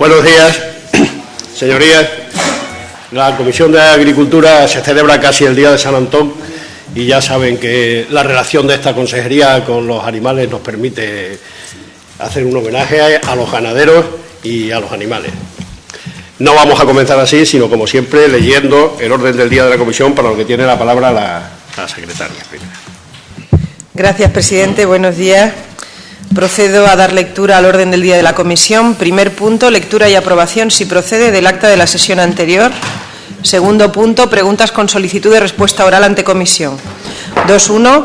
Buenos días, señorías. La Comisión de Agricultura se celebra casi el día de San Antón y ya saben que la relación de esta consejería con los animales nos permite hacer un homenaje a los ganaderos y a los animales. No vamos a comenzar así, sino como siempre leyendo el orden del día de la comisión, para lo que tiene la palabra la secretaria. Gracias, presidente. Buenos días. Procedo a dar lectura al orden del día de la comisión. Primer punto, lectura y aprobación, si procede, del acta de la sesión anterior. Segundo punto, preguntas con solicitud de respuesta oral ante comisión. 2.1.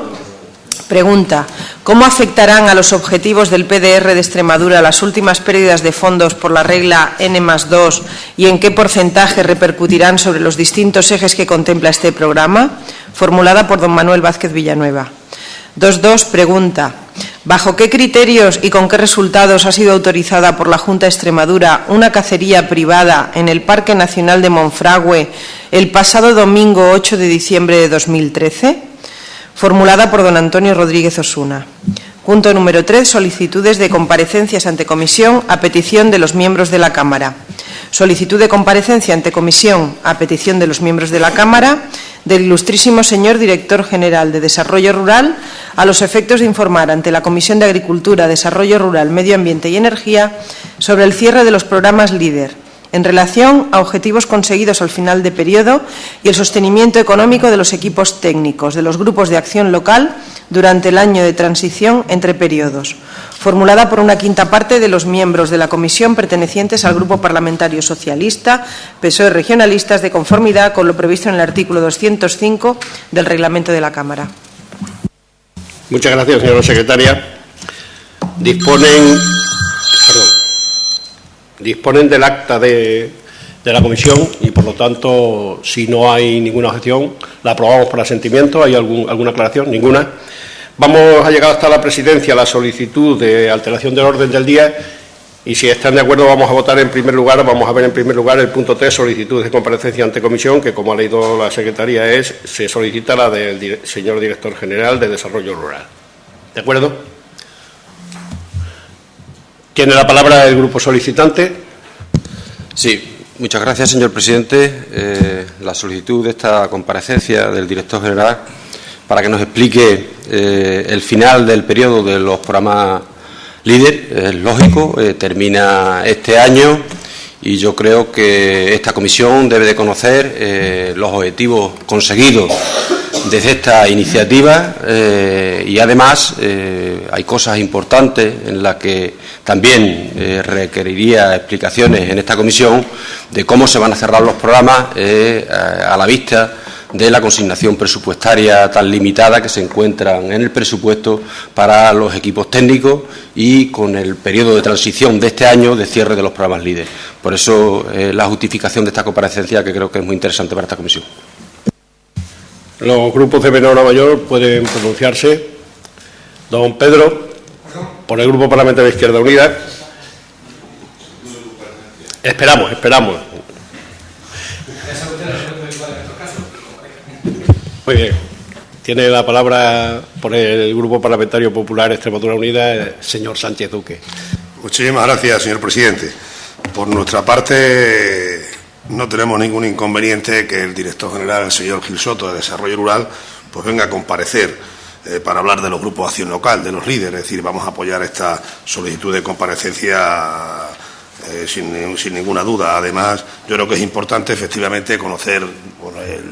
Pregunta: ¿cómo afectarán a los objetivos del PDR de Extremadura las últimas pérdidas de fondos por la regla N+2 y en qué porcentaje repercutirán sobre los distintos ejes que contempla este programa? Formulada por don Manuel Vázquez Villanueva. 2.2. Pregunta: ¿bajo qué criterios y con qué resultados ha sido autorizada por la Junta de Extremadura una cacería privada en el Parque Nacional de Monfragüe el pasado domingo 8 de diciembre de 2013? Formulada por don Antonio Rodríguez Osuna. Punto número 3. Solicitudes de comparecencias ante comisión a petición de los miembros de la Cámara. Solicitud de comparecencia ante comisión a petición de los miembros de la Cámara del ilustrísimo señor Director General de Desarrollo Rural, a los efectos de informar ante la Comisión de Agricultura, Desarrollo Rural, Medio Ambiente y Energía sobre el cierre de los programas LEADER en relación a objetivos conseguidos al final de periodo y el sostenimiento económico de los equipos técnicos de los grupos de acción local durante el año de transición entre periodos, formulada por una quinta parte de los miembros de la comisión pertenecientes al Grupo Parlamentario Socialista, PSOE Regionalistas, de conformidad con lo previsto en el artículo 205 del Reglamento de la Cámara. Muchas gracias, señora secretaria. Disponen del acta de la comisión y, por lo tanto, si no hay ninguna objeción, la aprobamos por asentimiento. ¿Hay alguna aclaración? Ninguna. Vamos a llegar hasta la presidencia la solicitud de alteración del orden del día y, si están de acuerdo, vamos a votar en primer lugar. Vamos a ver en primer lugar el punto 3, solicitud de comparecencia ante comisión, que, como ha leído la secretaria, se solicita la del señor Director General de Desarrollo Rural. ¿De acuerdo? ¿Tiene la palabra el grupo solicitante? Sí, muchas gracias, señor presidente. La solicitud de esta comparecencia del director general para que nos explique el final del periodo de los programas LEADER es lógico, termina este año y yo creo que esta comisión debe de conocer los objetivos conseguidos desde esta iniciativa y, además, hay cosas importantes en las que también requeriría explicaciones en esta comisión de cómo se van a cerrar los programas a la vista de la consignación presupuestaria tan limitada que se encuentran en el presupuesto para los equipos técnicos y con el periodo de transición de este año de cierre de los programas LEADER. Por eso, la justificación de esta comparecencia, que creo que es muy interesante para esta comisión. Los grupos de menor a mayor pueden pronunciarse. Don Pedro, por el Grupo Parlamentario de Izquierda Unida. Esperamos. Muy bien. Tiene la palabra por el Grupo Parlamentario Popular Extremadura Unida el señor Sánchez Duque. Muchísimas gracias, señor presidente. Por nuestra parte, no tenemos ningún inconveniente que el director general, el señor Gil Soto, de Desarrollo Rural, pues venga a comparecer para hablar de los grupos de acción local, de los LEADER. Es decir, vamos a apoyar esta solicitud de comparecencia sin ninguna duda. Además, yo creo que es importante, efectivamente, conocer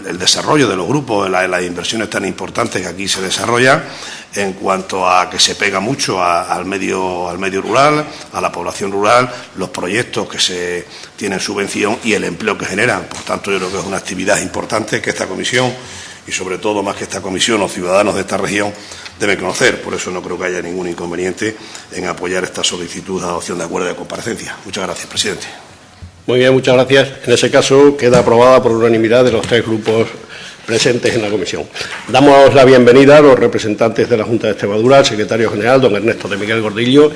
el desarrollo de los grupos, las inversiones tan importantes que aquí se desarrollan, en cuanto a que se pega mucho al medio rural, a la población rural, los proyectos que se tienen subvención y el empleo que generan. Por tanto, yo creo que es una actividad importante que esta comisión, y sobre todo más que esta comisión, los ciudadanos de esta región deben conocer. Por eso no creo que haya ningún inconveniente en apoyar esta solicitud de adopción de acuerdo de comparecencia. Muchas gracias, presidente. Muy bien, muchas gracias. En ese caso queda aprobada por unanimidad de los tres grupos presentes en la comisión. Damos la bienvenida a los representantes de la Junta de Extremadura, al secretario general, don Ernesto de Miguel Gordillo,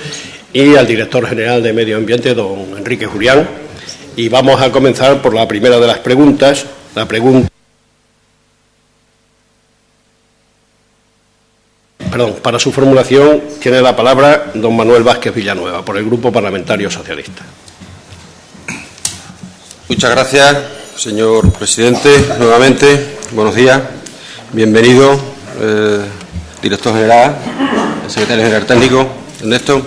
y al director general de Medio Ambiente, don Enrique Julián. Y vamos a comenzar por la primera de las preguntas. Para su formulación tiene la palabra don Manuel Vázquez Villanueva, por el Grupo Parlamentario Socialista. Muchas gracias, señor presidente. Nuevamente, buenos días. Bienvenido, director general, el secretario general técnico, Ernesto.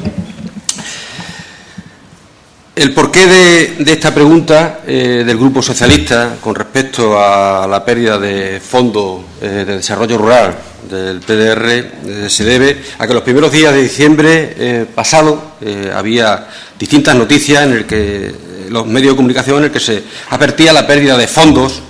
El porqué de esta pregunta del Grupo Socialista con respecto a la pérdida de fondos de desarrollo rural del PDR se debe a que los primeros días de diciembre pasado había distintas noticias en el que los medios de comunicación en el que se advertía la pérdida de fondos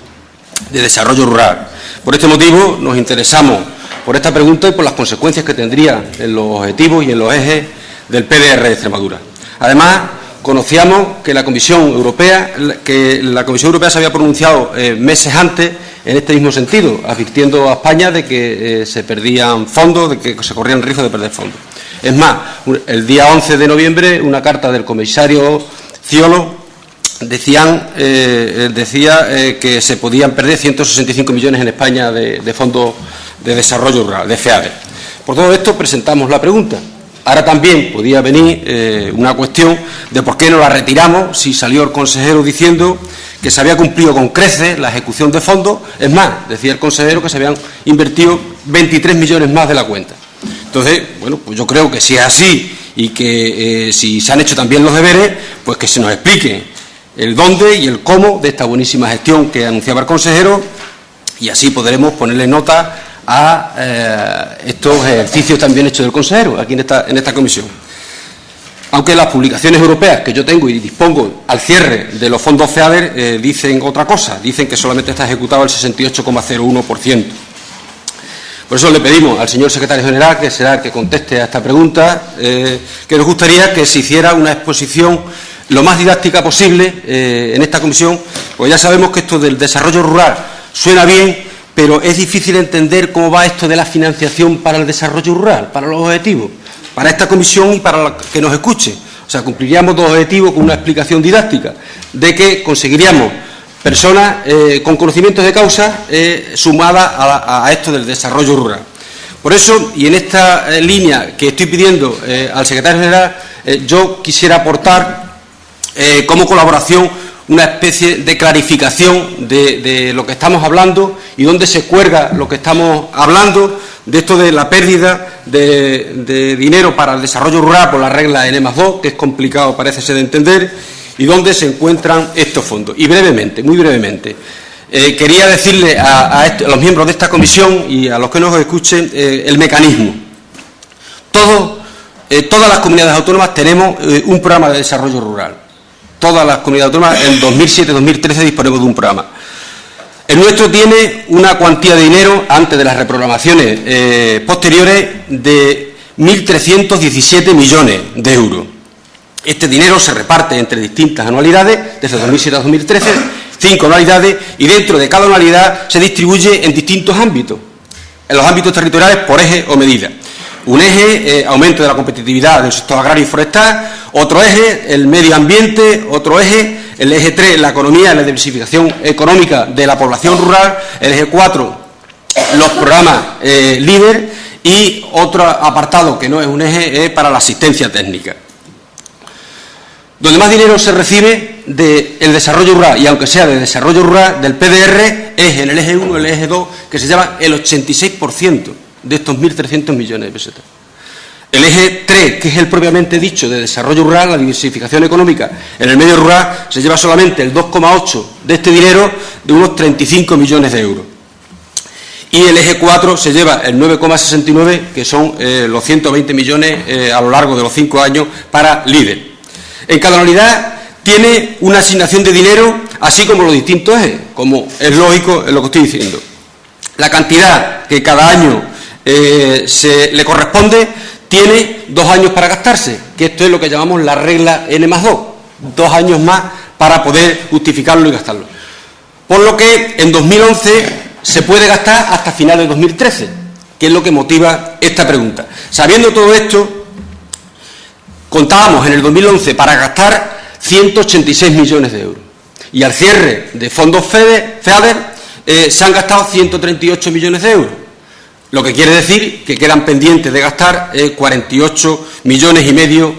de desarrollo rural. Por este motivo nos interesamos por esta pregunta y por las consecuencias que tendría en los objetivos y en los ejes del PDR de Extremadura. Además, conocíamos que la Comisión Europea se había pronunciado meses antes en este mismo sentido, advirtiendo a España de que se perdían fondos, de que se corrían riesgo de perder fondos. Es más, el día 11 de noviembre, una carta del comisario Ciolo decía que se podían perder 165 millones en España de fondos de desarrollo rural, de FEADER. Por todo esto presentamos la pregunta. Ahora también podía venir una cuestión de por qué no la retiramos si salió el consejero diciendo que se había cumplido con creces la ejecución de fondos. Es más, decía el consejero que se habían invertido 23 millones más de la cuenta. Entonces, bueno, pues yo creo que si es así y que si se han hecho también los deberes, pues que se nos explique el dónde y el cómo de esta buenísima gestión que anunciaba el consejero, y así podremos ponerle nota a estos ejercicios también hechos del consejero aquí en esta comisión. Aunque las publicaciones europeas que yo tengo y dispongo al cierre de los fondos FEADER dicen otra cosa, dicen que solamente está ejecutado el 68,01%. Por eso le pedimos al señor secretario general, que será el que conteste a esta pregunta, que nos gustaría que se hiciera una exposición lo más didáctica posible en esta comisión, porque ya sabemos que esto del desarrollo rural suena bien, pero es difícil entender cómo va esto de la financiación para el desarrollo rural, para los objetivos, para esta comisión y para la que nos escuche. O sea, cumpliríamos dos objetivos con una explicación didáctica, de que conseguiríamos personas con conocimientos de causa sumadas a esto del desarrollo rural. Por eso, y en esta línea que estoy pidiendo al secretario general, yo quisiera aportar como colaboración una especie de clarificación de lo que estamos hablando y dónde se cuelga lo que estamos hablando de esto de la pérdida de dinero para el desarrollo rural por la regla N+2, que es complicado, parece ser, de entender, y dónde se encuentran estos fondos. Y brevemente, muy brevemente, quería decirle a los miembros de esta comisión y a los que nos escuchen el mecanismo. Todas las comunidades autónomas tenemos un programa de desarrollo rural. Todas las comunidades autónomas, en 2007-2013, disponemos de un programa. El nuestro tiene una cuantía de dinero, antes de las reprogramaciones posteriores, de 1.317 millones de euros. Este dinero se reparte entre distintas anualidades, desde 2007 a 2013, 5 anualidades, y dentro de cada anualidad se distribuye en distintos ámbitos, en los ámbitos territoriales por eje o medida. Un eje, aumento de la competitividad del sector agrario y forestal; otro eje, el medio ambiente; otro eje, el eje 3, la economía, la diversificación económica de la población rural; el eje 4, los programas LEADER; y otro apartado que no es un eje es para la asistencia técnica. Donde más dinero se recibe del desarrollo rural, y aunque sea de desarrollo rural del PDR, es en el eje 1, el eje 2, que se llama el 86% de estos 1.300 millones de pesetas. El eje 3, que es el propiamente dicho de desarrollo rural, la diversificación económica en el medio rural, se lleva solamente el 2,8% de este dinero, de unos 35 millones de euros. Y el eje 4 se lleva el 9,69%, que son los 120 millones a lo largo de los 5 años para LEADER. En cada anualidad tiene una asignación de dinero, así como los distintos ejes, como es lógico en lo que estoy diciendo. La cantidad que cada año se le corresponde tiene 2 años para gastarse, que esto es lo que llamamos la regla N+2, 2 años más para poder justificarlo y gastarlo. Por lo que en 2011 se puede gastar hasta finales de 2013, que es lo que motiva esta pregunta. Sabiendo todo esto, contábamos en el 2011 para gastar 186 millones de euros, y al cierre de fondos FEADER se han gastado 138 millones de euros, lo que quiere decir que quedan pendientes de gastar 48 millones y medio.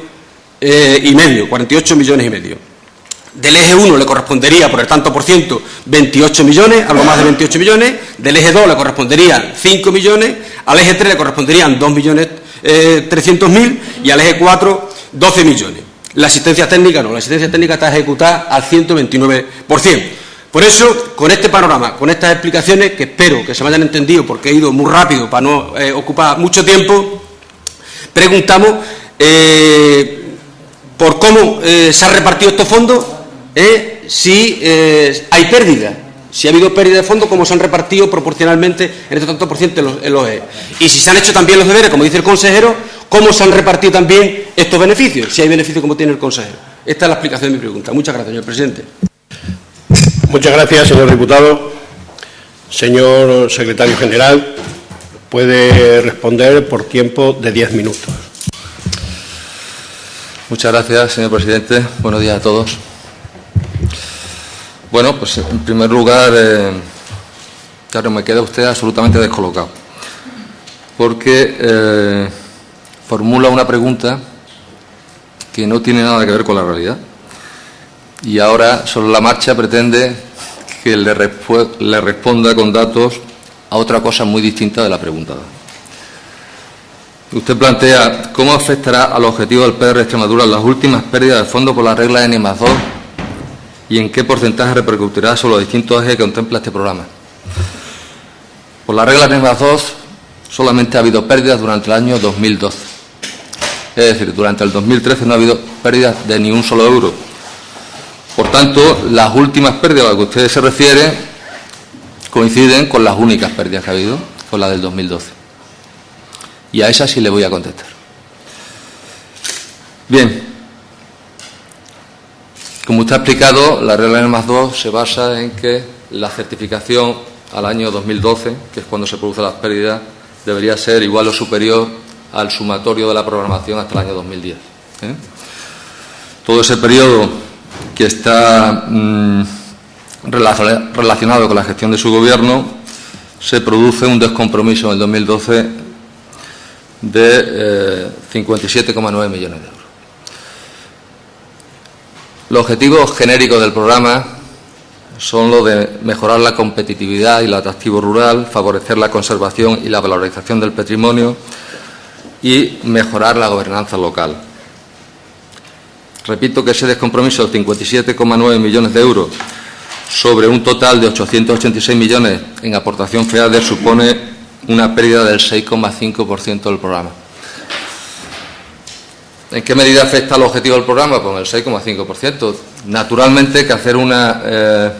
Del eje 1 le correspondería, por el tanto por ciento, 28 millones, algo más de 28 millones. Del eje 2 le corresponderían 5 millones. Al eje 3 le corresponderían 2.300.000 y al eje 4, 12 millones. La asistencia técnica no, la asistencia técnica está ejecutada al 129%. Por eso, con este panorama, con estas explicaciones, que espero que se me hayan entendido porque he ido muy rápido para no ocupar mucho tiempo, preguntamos por cómo se han repartido estos fondos, si hay pérdida, si ha habido pérdida de fondos, cómo se han repartido proporcionalmente en este tanto por ciento en los ejes. Y si se han hecho también los deberes, como dice el consejero, cómo se han repartido también estos beneficios, si hay beneficios como tiene el consejero. Esta es la explicación de mi pregunta. Muchas gracias, señor presidente. Muchas gracias, señor diputado. Señor secretario general, puede responder por tiempo de 10 minutos. Muchas gracias, señor presidente. Buenos días a todos. Bueno, pues en primer lugar, claro, me queda usted absolutamente descolocado, porque formula una pregunta que no tiene nada que ver con la realidad y ahora, sobre la marcha, pretende que le responda con datos a otra cosa muy distinta de la preguntada. Usted plantea cómo afectará al objetivo del PR Extremadura las últimas pérdidas de fondos por la regla N+2 y en qué porcentaje repercutirá sobre los distintos ejes que contempla este programa. Por la regla N+2 solamente ha habido pérdidas durante el año 2012. Es decir, durante el 2013 no ha habido pérdidas de ni un solo euro. Por tanto, las últimas pérdidas a las que usted se refiere coinciden con las únicas pérdidas que ha habido, con la del 2012. Y a esa sí le voy a contestar. Bien, como usted ha explicado, la regla N+2 se basa en que la certificación al año 2012, que es cuando se producen las pérdidas, debería ser igual o superior al sumatorio de la programación hasta el año 2010. Todo ese periodo que está relacionado con la gestión de su gobierno, se produce un descompromiso en el 2012 de 57,9 millones de euros. Los objetivos genéricos del programa son los de mejorar la competitividad y el atractivo rural, favorecer la conservación y la valorización del patrimonio y mejorar la gobernanza local. Repito que ese descompromiso de 57,9 millones de euros sobre un total de 886 millones en aportación FEADER supone una pérdida del 6,5% del programa. ¿En qué medida afecta al objetivo del programa? Pues el 6,5%. Naturalmente que hacer una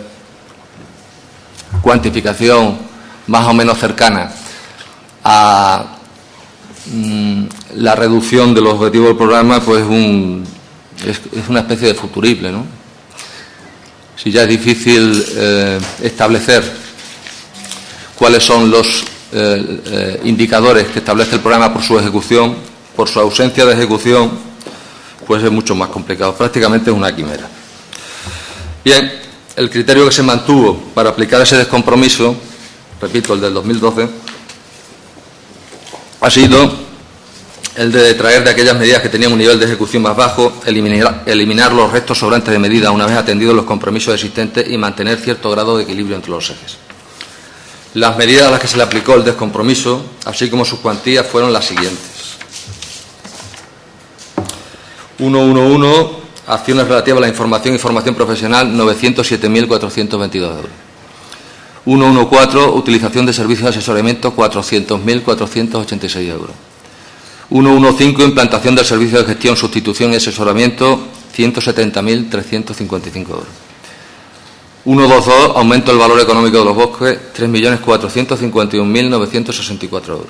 cuantificación más o menos cercana a la reducción de los objetivos del programa, pues es una especie de futurible, ¿no? Si ya es difícil establecer cuáles son los indicadores que establece el programa por su ejecución, por su ausencia de ejecución, pues es mucho más complicado. Prácticamente es una quimera. Bien, el criterio que se mantuvo para aplicar ese descompromiso, repito, el del 2012, ha sido el de detraer de aquellas medidas que tenían un nivel de ejecución más bajo, eliminar los restos sobrantes de medidas una vez atendidos los compromisos existentes y mantener cierto grado de equilibrio entre los ejes. Las medidas a las que se le aplicó el descompromiso, así como sus cuantías, fueron las siguientes. 111, acciones relativas a la información y formación profesional, 907.422 euros. 114, utilización de servicios de asesoramiento, 400.486 euros. 115, implantación del servicio de gestión, sustitución y asesoramiento, 170.355 euros. 122, aumento del valor económico de los bosques, 3.451.964 euros.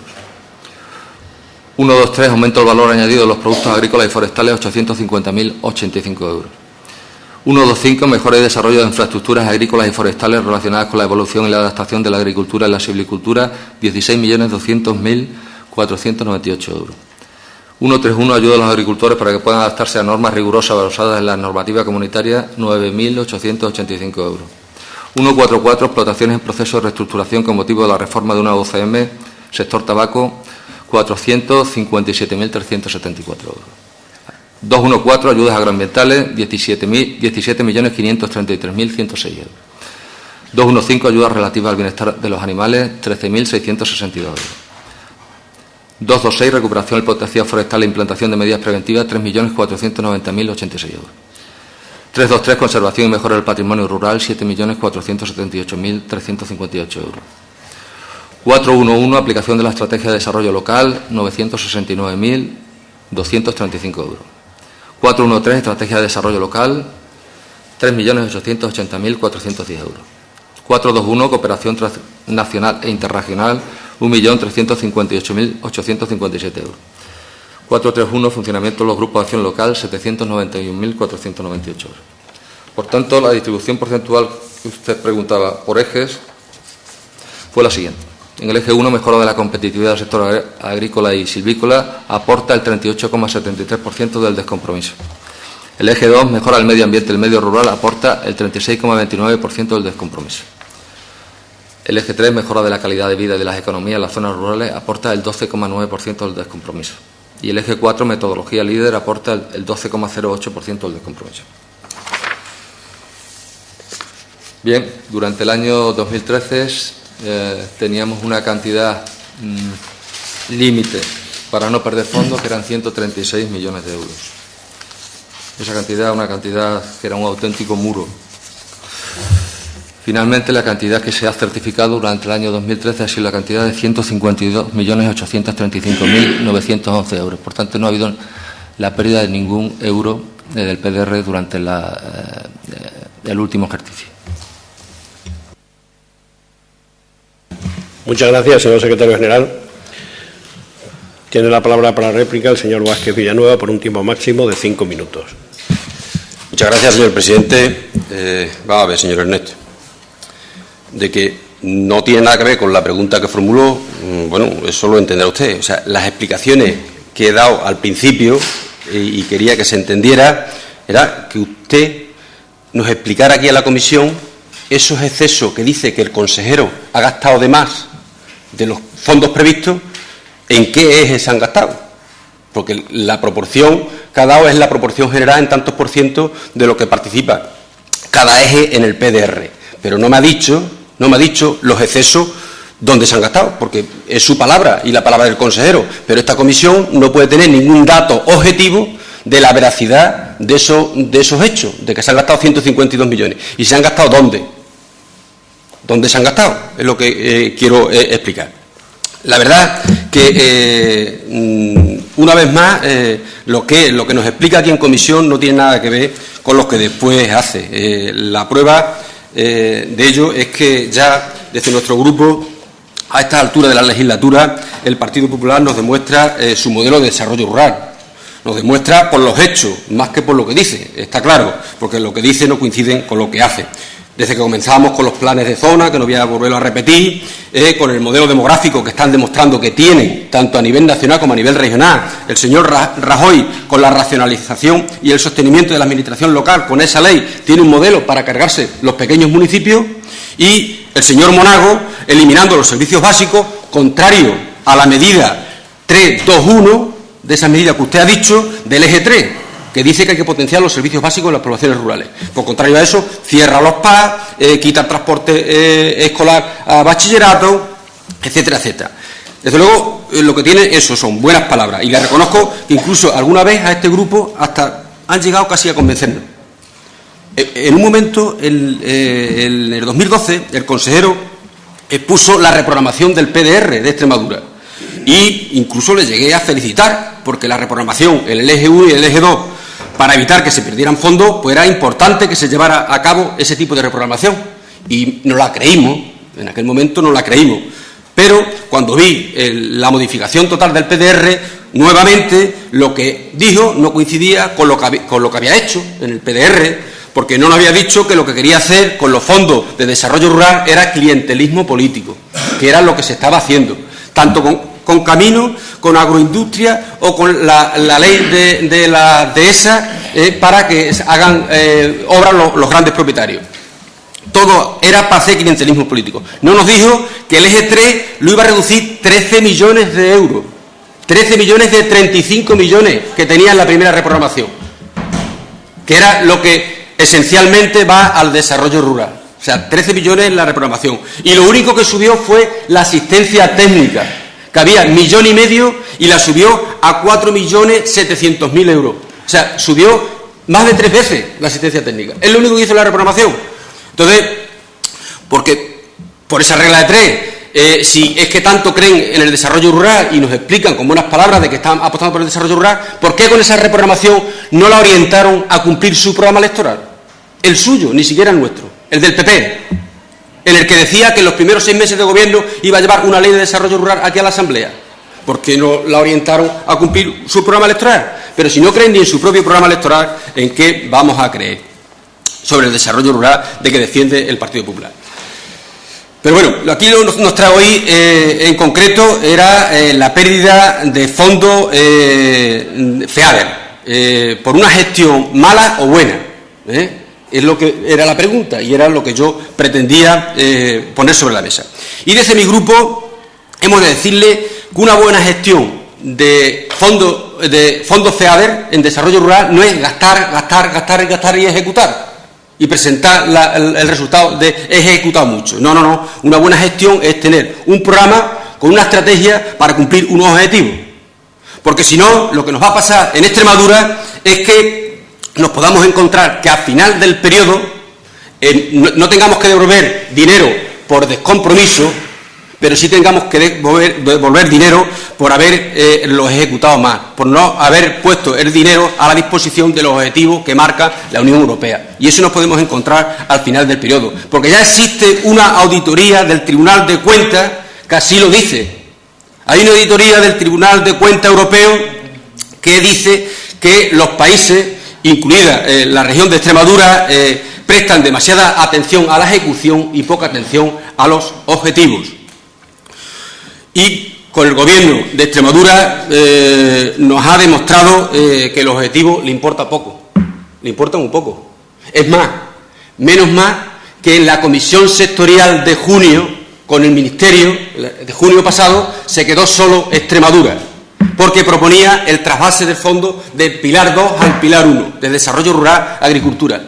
123, aumento del valor añadido de los productos agrícolas y forestales, 850.085 euros. 125, mejora y desarrollo de infraestructuras agrícolas y forestales relacionadas con la evolución y la adaptación de la agricultura y la silvicultura, 16.200.498 euros. 131, ayuda a los agricultores para que puedan adaptarse a normas rigurosas basadas en la normativa comunitaria, 9.885 euros. 144, explotaciones en proceso de reestructuración con motivo de la reforma de una OCM, sector tabaco, 457.374 euros. 214, ayudas agroambientales, 17.533.106 euros. 215, ayudas relativas al bienestar de los animales, 13.662 euros. 226, recuperación del potencial forestal e implantación de medidas preventivas, 3.490.086 euros. 323, conservación y mejora del patrimonio rural, 7.478.358 euros. 411, aplicación de la estrategia de desarrollo local, 969.235 euros. 413, estrategia de desarrollo local, 3.880.410 euros. 421, cooperación nacional e internacional, 1.358.857 euros. 431, funcionamiento de los grupos de acción local, 791.498 euros. Por tanto, la distribución porcentual que usted preguntaba por ejes fue la siguiente. En el eje 1, mejora de la competitividad del sector agrícola y silvícola, aporta el 38,73% del descompromiso. El eje 2, mejora el medio ambiente y el medio rural, aporta el 36,29% del descompromiso. El eje 3, mejora de la calidad de vida y de las economías en las zonas rurales, aporta el 12,9% del descompromiso. Y el eje 4, metodología líder, aporta el 12,08% del descompromiso. Bien, durante el año 2013 teníamos una cantidad límite para no perder fondos, que eran 136 millones de euros. Esa cantidad, una cantidad que era un auténtico muro. Finalmente, la cantidad que se ha certificado durante el año 2013 ha sido la cantidad de 152.835.911 euros. Por tanto, no ha habido la pérdida de ningún euro del PDR durante el último ejercicio. Muchas gracias, señor secretario general. Tiene la palabra para réplica el señor Vázquez Villanueva por un tiempo máximo de 5 minutos. Muchas gracias, señor presidente. Vamos a ver, señor Ernesto, de que no tiene nada que ver con la pregunta que formuló, bueno, eso lo entenderá usted. O sea, las explicaciones que he dado al principio y quería que se entendiera era que usted nos explicara aquí en la comisión esos excesos que dice que el consejero ha gastado de más de los fondos previstos, ¿en qué ejes se han gastado? Porque la proporción que ha dado es la proporción general en tantos por ciento de lo que participa cada eje en el PDR. Pero no me ha dicho los excesos donde se han gastado, porque es su palabra y la palabra del consejero. Pero esta comisión no puede tener ningún dato objetivo de la veracidad de esos hechos, de que se han gastado 152 millones. ¿Y se han gastado dónde? ¿Dónde se han gastado? Es lo que quiero explicar. La verdad que, una vez más, lo que nos explica aquí en comisión no tiene nada que ver con lo que después hace. La prueba de ello es que ya desde nuestro grupo, a esta altura de la legislatura, el Partido Popular nos demuestra su modelo de desarrollo rural. Nos demuestra por los hechos, más que por lo que dice, está claro, porque lo que dice no coincide con lo que hace. Desde que comenzamos con los planes de zona, que no voy a volverlo a repetir, con el modelo demográfico que están demostrando que tienen, tanto a nivel nacional como a nivel regional, el señor Rajoy con la racionalización y el sostenimiento de la administración local, con esa ley, tiene un modelo para cargarse los pequeños municipios, y el señor Monago eliminando los servicios básicos, contrario a la medida 321, de esa medida que usted ha dicho, del eje 3, que dice que hay que potenciar los servicios básicos en las poblaciones rurales. Por contrario a eso, cierra los PAS, quita el transporte escolar a bachillerato, etcétera, etcétera. Desde luego, lo que tiene eso son buenas palabras. Y le reconozco que incluso alguna vez a este grupo hasta han llegado casi a convencernos. En un momento, en el 2012, el consejero expuso la reprogramación del PDR de Extremadura. Y incluso le llegué a felicitar, porque la reprogramación en el eje 1 y el eje 2, para evitar que se perdieran fondos, pues era importante que se llevara a cabo ese tipo de reprogramación. Y no la creímos, en aquel momento no la creímos. Pero cuando vi la modificación total del PDR, nuevamente lo que dijo no coincidía con lo que había hecho en el PDR, porque no nos había dicho que lo que quería hacer con los fondos de desarrollo rural era clientelismo político, que era lo que se estaba haciendo, tanto con caminos, con agroindustria o con la ley de la dehesa para que hagan obras los grandes propietarios. Todo era para hacer clientelismo político. No nos dijo que el eje 3 lo iba a reducir 13 millones de euros, 13 millones de 35 millones que tenía en la primera reprogramación, que era lo que esencialmente va al desarrollo rural. O sea, 13 millones en la reprogramación. Y lo único que subió fue la asistencia técnica, que había 1,5 millones y la subió a 4.700.000 euros. O sea, subió más de 3 veces la asistencia técnica. Es lo único que hizo la reprogramación. Entonces, porque por esa regla de 3, si es que tanto creen en el desarrollo rural y nos explican con buenas palabras de que están apostando por el desarrollo rural, ¿por qué con esa reprogramación no la orientaron a cumplir su programa electoral? El suyo, ni siquiera el nuestro, el del PP, en el que decía que en los primeros 6 meses de gobierno iba a llevar una ley de desarrollo rural aquí a la Asamblea. ¿Por qué no la orientaron a cumplir su programa electoral? Pero si no creen ni en su propio programa electoral, ¿en qué vamos a creer sobre el desarrollo rural de que defiende el Partido Popular? Pero bueno, aquí lo que nos trae hoy en concreto era la pérdida de fondo FEADER, por una gestión mala o buena, es lo que era la pregunta y era lo que yo pretendía poner sobre la mesa. Y desde mi grupo hemos de decirle que una buena gestión de fondos FEADER en desarrollo rural no es gastar y ejecutar y presentar el resultado de ejecutado mucho. No. Una buena gestión es tener un programa con una estrategia para cumplir unos objetivos. Porque si no, lo que nos va a pasar en Extremadura es que nos podamos encontrar que al final del periodo no tengamos que devolver dinero por descompromiso, pero sí tengamos que devolver dinero por haberlos ejecutado más, por no haber puesto el dinero a la disposición de los objetivos que marca la Unión Europea. Y eso nos podemos encontrar al final del periodo, porque ya existe una auditoría del Tribunal de Cuentas que así lo dice. Hay una auditoría del Tribunal de Cuentas Europeo que dice que los países, incluida la región de Extremadura, prestan demasiada atención a la ejecución y poca atención a los objetivos. Y con el Gobierno de Extremadura nos ha demostrado que los objetivos le importa poco, le importa muy poco. Es más, menos más que en la comisión sectorial de junio, con el Ministerio, de junio pasado, se quedó solo Extremadura, porque proponía el trasvase del fondo del Pilar 2 al Pilar 1, de Desarrollo Rural, Agricultura.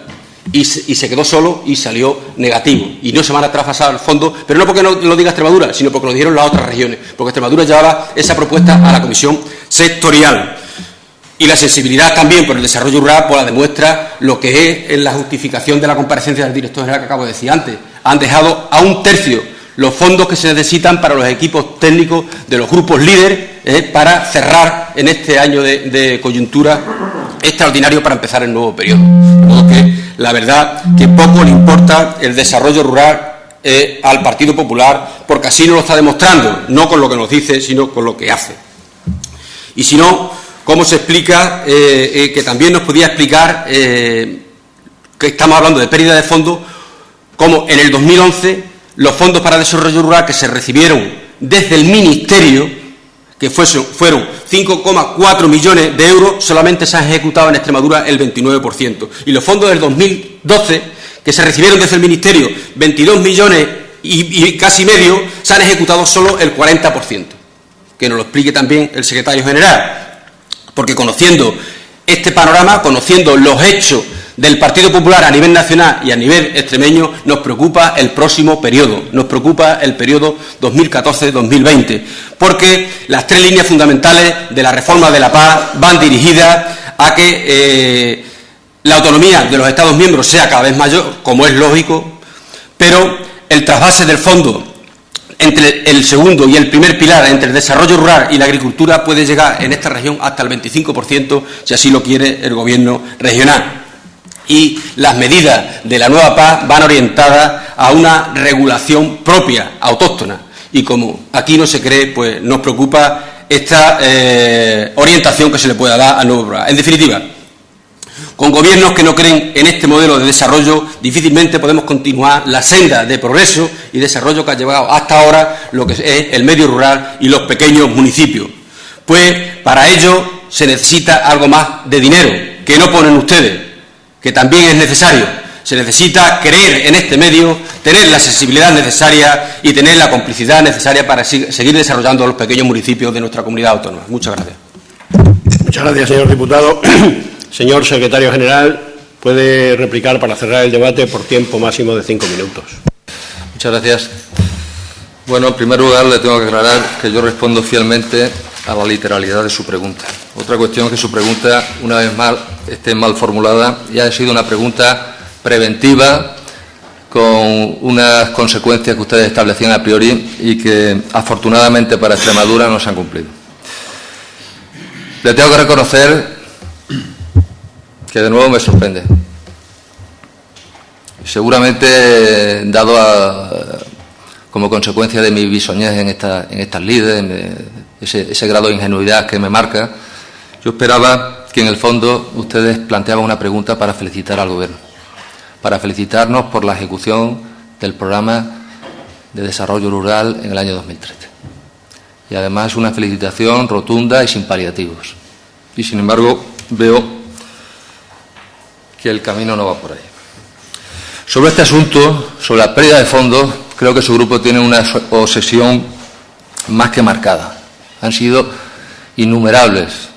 Y se quedó solo y salió negativo. Y no se van a traspasar el fondo, pero no porque no lo diga Extremadura, sino porque lo dijeron las otras regiones, porque Extremadura llevaba esa propuesta a la comisión sectorial. Y la sensibilidad también por el desarrollo rural pues la demuestra lo que es en la justificación de la comparecencia del director general que acabo de decir antes. Han dejado a 1/3 los fondos que se necesitan para los equipos técnicos de los grupos líderes para cerrar en este año de coyuntura extraordinario para empezar el nuevo periodo. Porque la verdad que poco le importa el desarrollo rural al Partido Popular, porque así nos lo está demostrando, no con lo que nos dice, sino con lo que hace. Y si no, ¿cómo se explica que también nos podía explicar que estamos hablando de pérdida de fondos, como en el 2011 los fondos para desarrollo rural que se recibieron desde el Ministerio, que fueron 5,4 millones de euros, solamente se han ejecutado en Extremadura el 29%. Y los fondos del 2012, que se recibieron desde el Ministerio, 22 millones y casi medio, se han ejecutado solo el 40%. Que nos lo explique también el secretario general. Porque conociendo este panorama, conociendo los hechos del Partido Popular a nivel nacional y a nivel extremeño, nos preocupa el próximo periodo, nos preocupa el periodo 2014-2020, porque las 3 líneas fundamentales de la reforma de la PAC van dirigidas a que la autonomía de los Estados miembros sea cada vez mayor, como es lógico, pero el trasvase del fondo entre el segundo y el primer pilar, entre el desarrollo rural y la agricultura, puede llegar en esta región hasta el 25%, si así lo quiere el Gobierno regional. Y las medidas de la nueva PAC van orientadas a una regulación propia, autóctona. Y como aquí no se cree, pues nos preocupa esta orientación que se le pueda dar al nuevo programa. En definitiva, con gobiernos que no creen en este modelo de desarrollo, difícilmente podemos continuar la senda de progreso y desarrollo que ha llevado hasta ahora lo que es el medio rural y los pequeños municipios. Pues para ello se necesita algo más de dinero, que no ponen ustedes, que también es necesario, Se necesita creer en este medio, tener la sensibilidad necesaria y tener la complicidad necesaria para seguir desarrollando los pequeños municipios de nuestra comunidad autónoma. Muchas gracias. Muchas gracias, señor diputado. Señor secretario general, puede replicar para cerrar el debate por tiempo máximo de 5 minutos. Muchas gracias. Bueno, en primer lugar, le tengo que aclarar que yo respondo fielmente a la literalidad de su pregunta. Otra cuestión es que su pregunta, una vez más, esté mal formulada y ha sido una pregunta preventiva con unas consecuencias que ustedes establecían a priori y que, afortunadamente para Extremadura, no se han cumplido. Le tengo que reconocer que de nuevo me sorprende. Seguramente, como consecuencia de mi bisoñez en estas lides, ese grado de ingenuidad que me marca, yo esperaba que en el fondo ustedes planteaban una pregunta para felicitar al Gobierno, para felicitarnos por la ejecución del programa de desarrollo rural en el año 2013. Y además una felicitación rotunda y sin paliativos. Y sin embargo veo que el camino no va por ahí. Sobre este asunto, sobre la pérdida de fondos, creo que su grupo tiene una obsesión más que marcada. Han sido innumerables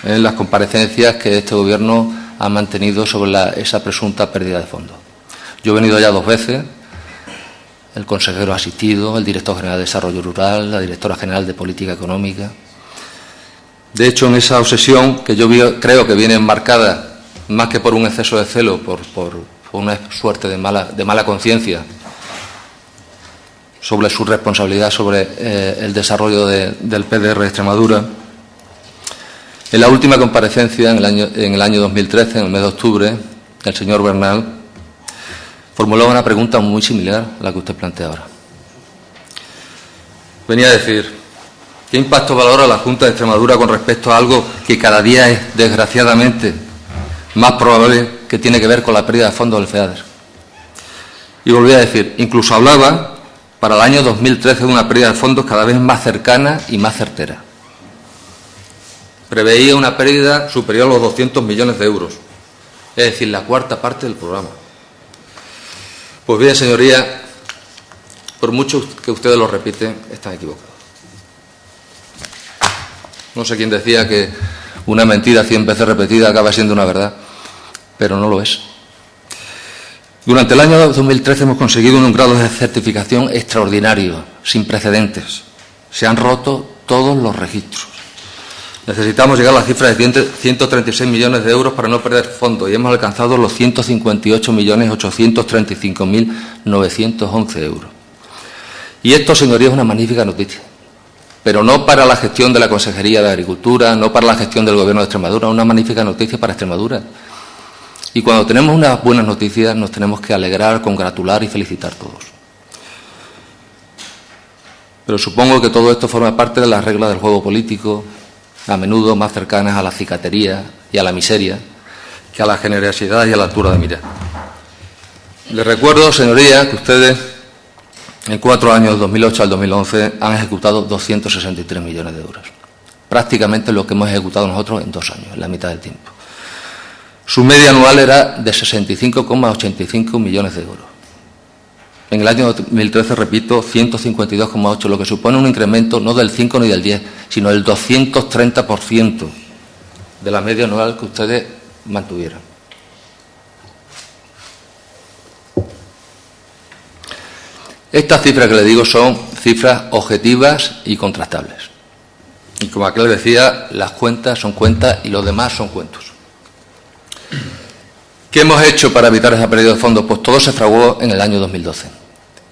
las comparecencias que este Gobierno ha mantenido sobre esa presunta pérdida de fondos. Yo he venido ya 2 veces, el consejero ha asistido, el director general de Desarrollo Rural, la directora general de Política Económica. De hecho, en esa obsesión, que yo creo que viene enmarcada más que por un exceso de celo, por una suerte de mala conciencia sobre su responsabilidad sobre el desarrollo del PDR de Extremadura. En la última comparecencia, en el año 2013, en el mes de octubre, el señor Bernal formuló una pregunta muy similar a la que usted plantea ahora. Venía a decir: ¿qué impacto valora la Junta de Extremadura con respecto a algo que cada día es, desgraciadamente, más probable, que tiene que ver con la pérdida de fondos del FEADER? Y volví a decir, incluso hablaba para el año 2013 de una pérdida de fondos cada vez más cercana y más certera. Preveía una pérdida superior a los 200 millones de euros, es decir, la 1/4 parte del programa. Pues bien, señoría, por mucho que ustedes lo repiten, están equivocados. No sé quién decía que una mentira 100 veces repetida acaba siendo una verdad, pero no lo es. Durante el año 2013 hemos conseguido un grado de certificación extraordinario, sin precedentes. Se han roto todos los registros. Necesitamos llegar a la cifra de 136 millones de euros para no perder fondos y hemos alcanzado los 158.835.911 euros. Y esto, señorías, es una magnífica noticia. Pero no para la gestión de la Consejería de Agricultura, no para la gestión del Gobierno de Extremadura, una magnífica noticia para Extremadura. Y cuando tenemos unas buenas noticias nos tenemos que alegrar, congratular y felicitar todos. Pero supongo que todo esto forma parte de las reglas del juego político, a menudo más cercanas a la cicatería y a la miseria que a la generosidad y a la altura de mirar. Les recuerdo, señorías, que ustedes en 4 años, del 2008 al 2011, han ejecutado 263 millones de euros. Prácticamente lo que hemos ejecutado nosotros en 2 años, en la mitad del tiempo. Su media anual era de 65,85 millones de euros. En el año 2013, repito, 152,8, lo que supone un incremento no del 5 ni del 10, sino del 230% de la media anual que ustedes mantuvieron. Estas cifras que le digo son cifras objetivas y contrastables. Y como aquel decía, las cuentas son cuentas y los demás son cuentos. ¿Qué hemos hecho para evitar esa pérdida de fondos? Pues todo se fraguó en el año 2012,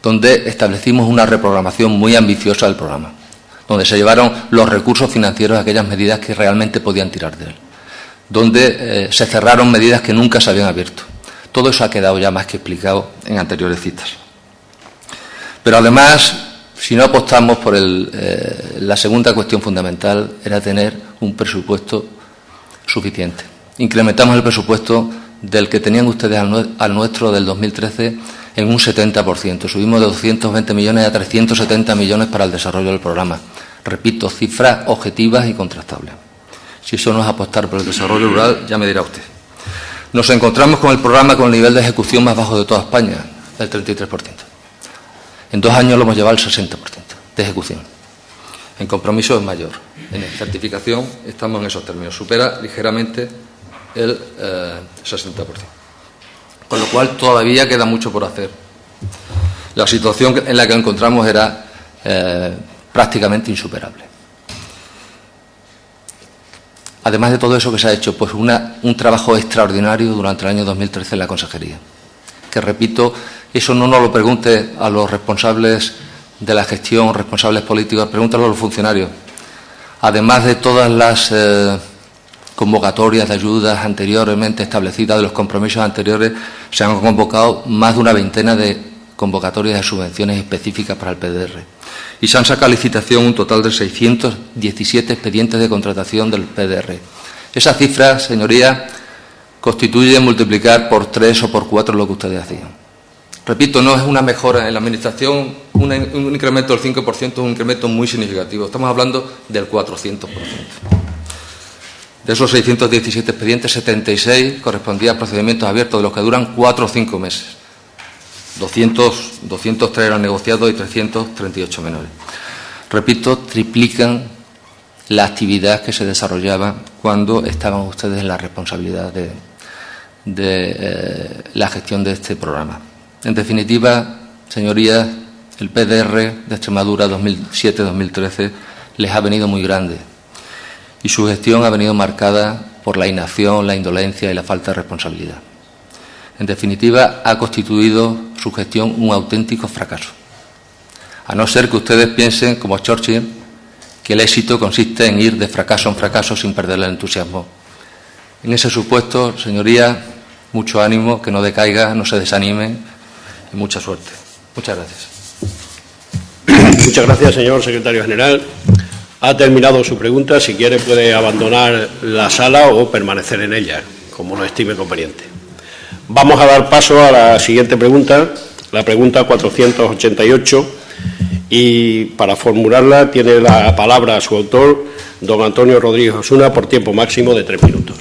donde establecimos una reprogramación muy ambiciosa del programa, donde se llevaron los recursos financieros a aquellas medidas que realmente podían tirar de él, donde se cerraron medidas que nunca se habían abierto. Todo eso ha quedado ya más que explicado en anteriores citas. Pero además, si no apostamos por la segunda cuestión fundamental, era tener un presupuesto suficiente. Incrementamos el presupuesto del que tenían ustedes al nuestro del 2013 en un 70%. Subimos de 220 millones a 370 millones para el desarrollo del programa. Repito, cifras objetivas y contrastables. Si eso no es apostar por el desarrollo rural, ya me dirá usted. Nos encontramos con el programa con el nivel de ejecución más bajo de toda España, el 33%. En 2 años lo hemos llevado al 60% de ejecución. En compromiso es mayor. En certificación estamos en esos términos. Supera ligeramente el 60%. Con lo cual todavía queda mucho por hacer. La situación en la que nos encontramos era prácticamente insuperable. Además de todo eso que se ha hecho, pues un trabajo extraordinario durante el año 2013 en la Consejería. Que repito, eso no nos lo pregunte a los responsables de la gestión, responsables políticos, pregúntalo a los funcionarios. Además de todas las convocatorias de ayudas anteriormente establecidas, de los compromisos anteriores, se han convocado más de una veintena de convocatorias de subvenciones específicas para el PDR. Y se han sacado a licitación un total de 617 expedientes de contratación del PDR. Esa cifra, señorías, constituye multiplicar por 3 o por 4 lo que ustedes hacían. Repito, no es una mejora en la Administración, un incremento del 5%, es un incremento muy significativo. Estamos hablando del 400%. De esos 617 expedientes, 76 correspondían a procedimientos abiertos, de los que duran 4 o 5 meses. 203 eran negociados y 338 menores. Repito, triplican la actividad que se desarrollaba cuando estaban ustedes en la responsabilidad de la gestión de este programa. En definitiva, señorías, el PDR de Extremadura 2007-2013 les ha venido muy grande y su gestión ha venido marcada por la inacción, la indolencia y la falta de responsabilidad. En definitiva, ha constituido su gestión un auténtico fracaso. A no ser que ustedes piensen, como Churchill, que el éxito consiste en ir de fracaso en fracaso sin perder el entusiasmo. En ese supuesto, señorías, mucho ánimo, que no decaiga, no se desanimen y mucha suerte. Muchas gracias. Muchas gracias, señor secretario general. Ha terminado su pregunta. Si quiere, puede abandonar la sala o permanecer en ella, como lo estime conveniente. Vamos a dar paso a la siguiente pregunta, la pregunta 488, y para formularla tiene la palabra su autor, don Antonio Rodríguez Osuna, por tiempo máximo de 3 minutos.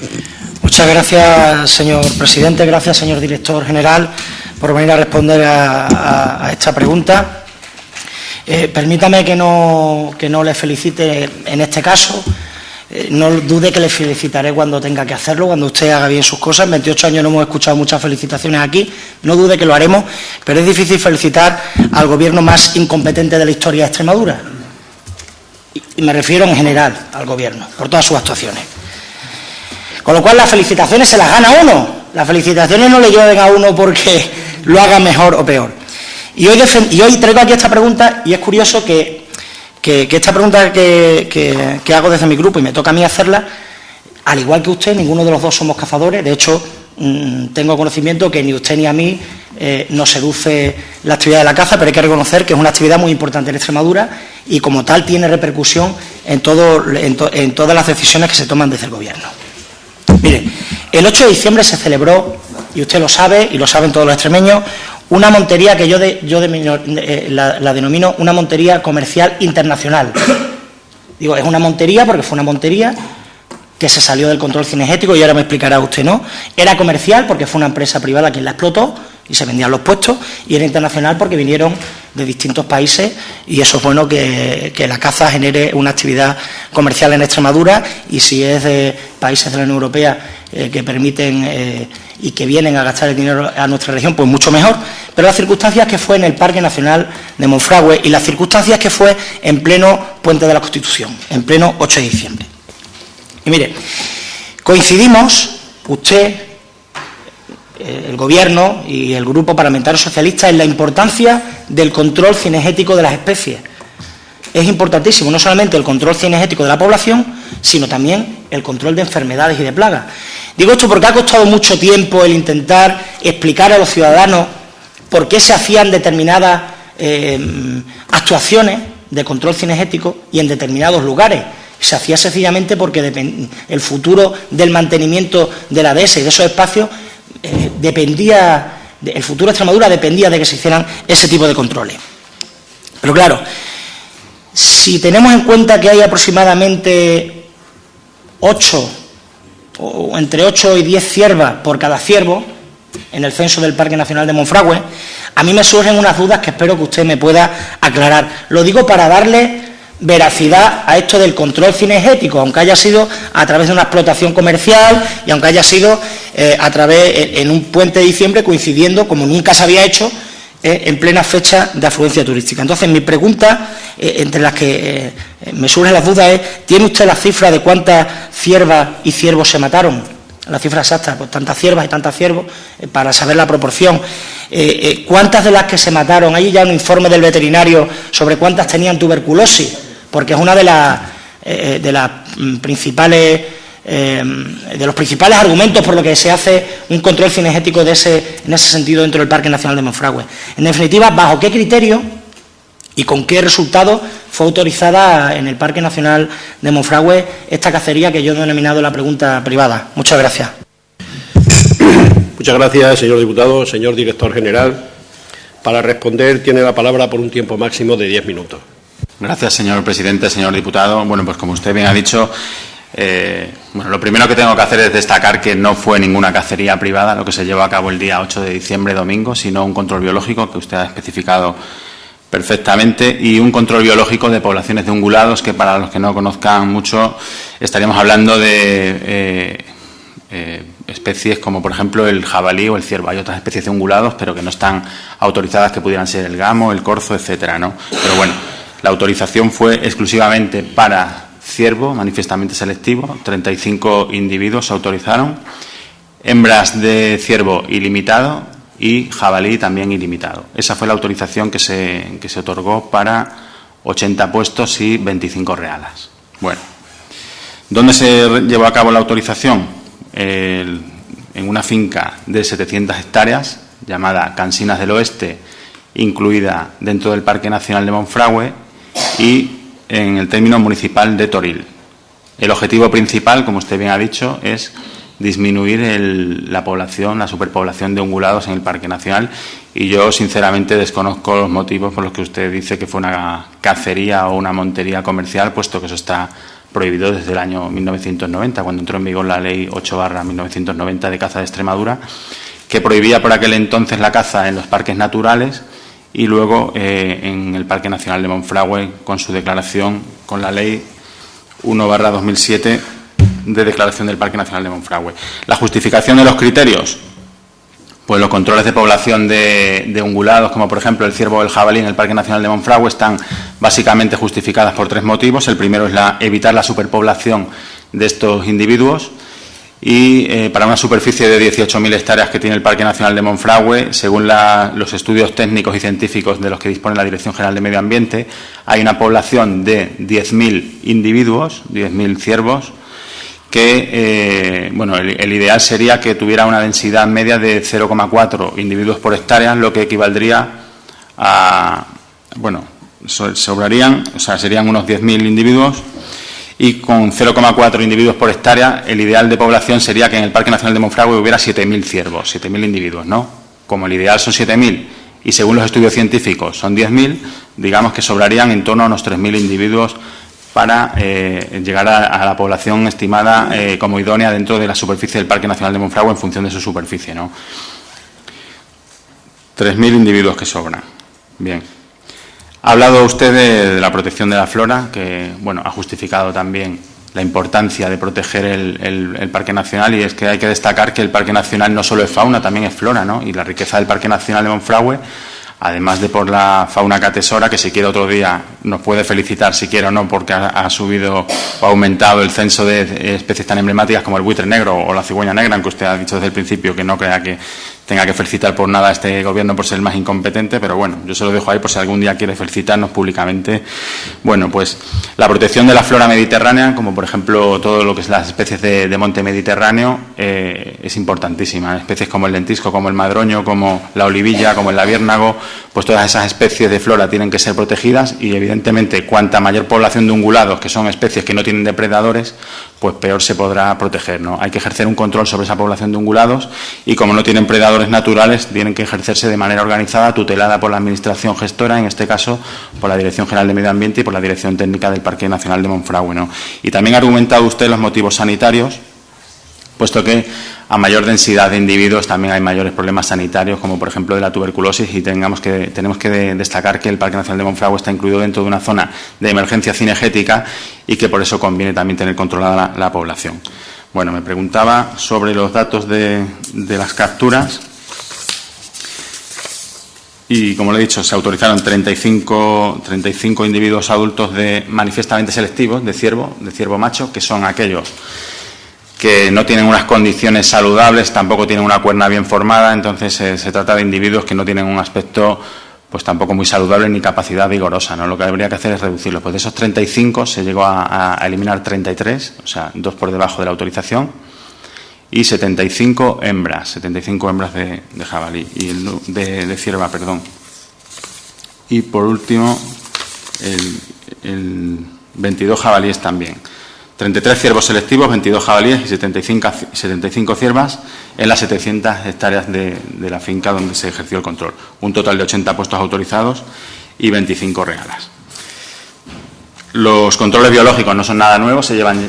Muchas gracias, señor presidente. Gracias, señor director general, por venir a responder a esta pregunta. Permítame que no le felicite en este caso. No dude que le felicitaré cuando tenga que hacerlo, cuando usted haga bien sus cosas. En 28 años no hemos escuchado muchas felicitaciones aquí, no dude que lo haremos, pero es difícil felicitar al gobierno más incompetente de la historia de Extremadura. Y me refiero en general al gobierno, por todas sus actuaciones. Con lo cual las felicitaciones se las gana uno, las felicitaciones no le llueven a uno porque lo haga mejor o peor. Y hoy traigo aquí esta pregunta, y es curioso que esta pregunta que hago desde mi grupo, y me toca a mí hacerla, al igual que usted, ninguno de los dos somos cazadores. De hecho, tengo conocimiento que ni usted ni a mí nos seduce la actividad de la caza, pero hay que reconocer que es una actividad muy importante en Extremadura y como tal tiene repercusión en todas las decisiones que se toman desde el Gobierno. Mire, el 8 de diciembre se celebró, y usted lo sabe y lo saben todos los extremeños, una montería que yo la denomino una montería comercial internacional. Digo, es una montería porque fue una montería que se salió del control cinegético, y ahora me explicará usted, ¿no? Era comercial porque fue una empresa privada quien la explotó y se vendían los puestos, y era internacional porque vinieron de distintos países, y eso es bueno que la caza genere una actividad comercial en Extremadura, y si es de países de la Unión Europea que permiten y que vienen a gastar el dinero a nuestra región, pues mucho mejor. Pero las circunstancias que fue en el Parque Nacional de Monfragüe y las circunstancias que fue en pleno Puente de la Constitución, en pleno 8 de diciembre. Y mire, coincidimos, usted, el Gobierno y el Grupo Parlamentario Socialista, en la importancia del control cinegético de las especies. Es importantísimo no solamente el control cinegético de la población, sino también el control de enfermedades y de plagas. Digo esto porque ha costado mucho tiempo el intentar explicar a los ciudadanos por qué se hacían determinadas actuaciones de control cinegético y en determinados lugares. Se hacía sencillamente porque el futuro del mantenimiento de la dehesa y de esos espacios el futuro de Extremadura dependía de que se hicieran ese tipo de controles. Pero claro, si tenemos en cuenta que hay aproximadamente 8 o entre 8 y 10 ciervas por cada ciervo en el censo del Parque Nacional de Monfragüe, a mí me surgen unas dudas que espero que usted me pueda aclarar. Lo digo para darle veracidad a esto del control cinegético, aunque haya sido a través de una explotación comercial y aunque haya sido a través en un puente de diciembre coincidiendo, como nunca se había hecho, en plena fecha de afluencia turística. Entonces, mi pregunta, entre las que me surgen las dudas, es: ¿tiene usted la cifra de cuántas ciervas y ciervos se mataron? La cifra exacta, pues tantas ciervas y tantos ciervos, para saber la proporción. ¿Cuántas de las que se mataron? Hay ya un informe del veterinario sobre cuántas tenían tuberculosis, porque es una de las principales de los principales argumentos por lo que se hace un control cinegético en ese sentido dentro del Parque Nacional de Monfragüe. En definitiva, ¿bajo qué criterio y con qué resultado fue autorizada en el Parque Nacional de Monfragüe esta cacería que yo he denominado la pregunta privada? Muchas gracias. Muchas gracias, señor diputado. Señor director general, para responder tiene la palabra por un tiempo máximo de 10 minutos. Gracias, señor presidente. Señor diputado, bueno, pues como usted bien ha dicho, lo primero que tengo que hacer es destacar que no fue ninguna cacería privada lo que se llevó a cabo el día 8 de diciembre, domingo, sino un control biológico que usted ha especificado perfectamente, y un control biológico de poblaciones de ungulados que, para los que no conozcan mucho, estaríamos hablando de especies como, por ejemplo, el jabalí o el ciervo. Hay otras especies de ungulados, pero que no están autorizadas, que pudieran ser el gamo, el corzo, etcétera, ¿no? Pero bueno, la autorización fue exclusivamente para ciervo, manifiestamente selectivo. 35 individuos se autorizaron, hembras de ciervo ilimitado y jabalí también ilimitado. Esa fue la autorización que se otorgó para 80 puestos y 25 realas. Bueno, ¿dónde se llevó a cabo la autorización? En una finca de 700 hectáreas llamada Cansinas del Oeste, incluida dentro del Parque Nacional de Monfragüe, y en el término municipal de Toril. El objetivo principal, como usted bien ha dicho, es disminuir la población, la superpoblación de ungulados en el Parque Nacional, y yo sinceramente desconozco los motivos por los que usted dice que fue una cacería o una montería comercial, puesto que eso está prohibido desde el año 1990, cuando entró en vigor la Ley 8/1990 de caza de Extremadura, que prohibía por aquel entonces la caza en los parques naturales, y luego en el Parque Nacional de Monfragüe con su declaración, con la Ley 1/2007 de declaración del Parque Nacional de Monfragüe. La justificación de los criterios, pues los controles de población de ungulados, como por ejemplo el ciervo o el jabalí en el Parque Nacional de Monfragüe, están básicamente justificadas por 3 motivos. El primero es evitar la superpoblación de estos individuos, y para una superficie de 18.000 hectáreas que tiene el Parque Nacional de Monfragüe, según los estudios técnicos y científicos de los que dispone la Dirección General de Medio Ambiente, hay una población de 10.000 individuos, 10.000 ciervos, que el ideal sería que tuviera una densidad media de 0,4 individuos por hectárea, lo que equivaldría a, serían unos 10.000 individuos, y con 0,4 individuos por hectárea, el ideal de población sería que en el Parque Nacional de Monfragüe hubiera 7.000 ciervos, 7.000 individuos, ¿no? Como el ideal son 7.000 y según los estudios científicos son 10.000, digamos que sobrarían en torno a unos 3.000 individuos para llegar a la población estimada como idónea dentro de la superficie del Parque Nacional de Monfragüe en función de su superficie, ¿no? 3.000 individuos que sobran. Bien. Ha hablado usted de la protección de la flora, que ha justificado también la importancia de proteger el Parque Nacional, y es que hay que destacar que el Parque Nacional no solo es fauna, también es flora, ¿no? Y la riqueza del Parque Nacional de Monfragüe, además de por la fauna que atesora, que si quiere otro día nos puede felicitar, si quiere o no, porque ha subido o ha aumentado el censo de especies tan emblemáticas como el buitre negro o la cigüeña negra, aunque usted ha dicho desde el principio que no crea que tenga que felicitar por nada a este gobierno por ser el más incompetente, pero bueno, yo se lo dejo ahí por si algún día quiere felicitarnos públicamente. Bueno, pues la protección de la flora mediterránea, como por ejemplo todo lo que es las especies de monte mediterráneo, es importantísima. Especies como el lentisco, como el madroño, como la olivilla, como el labiérnago, pues todas esas especies de flora tienen que ser protegidas, y evidentemente cuanta mayor población de ungulados, que son especies que no tienen depredadores, pues peor se podrá proteger, ¿no? Hay que ejercer un control sobre esa población de ungulados, y como no tienen predadores naturales, tienen que ejercerse de manera organizada, tutelada por la Administración gestora, en este caso por la Dirección General de Medio Ambiente y por la Dirección Técnica del Parque Nacional de Monfragüe, ¿no? Y también ha argumentado usted los motivos sanitarios puesto que a mayor densidad de individuos también hay mayores problemas sanitarios, como por ejemplo de la tuberculosis, y tenemos que destacar que el Parque Nacional de Monfragüe está incluido dentro de una zona de emergencia cinegética y que por eso conviene también tener controlada la población. Bueno, me preguntaba sobre los datos de las capturas. Y, como le he dicho, se autorizaron 35 individuos adultos manifiestamente selectivos de ciervo macho, que son aquellos que no tienen unas condiciones saludables, tampoco tienen una cuerna bien formada. Entonces se trata de individuos que no tienen un aspecto pues tampoco muy saludable ni capacidad vigorosa, ¿no? Lo que habría que hacer es reducirlos. Pues de esos 35 se llegó a eliminar 33, o sea, 2 por debajo de la autorización, y 75 hembras de jabalí, y de cierva, perdón. Y por último, el 22 jabalíes también. 33 ciervos selectivos, 22 jabalíes y 75 ciervas en las 700 hectáreas de la finca donde se ejerció el control. Un total de 80 puestos autorizados y 25 regalas. Los controles biológicos no son nada nuevo, se llevan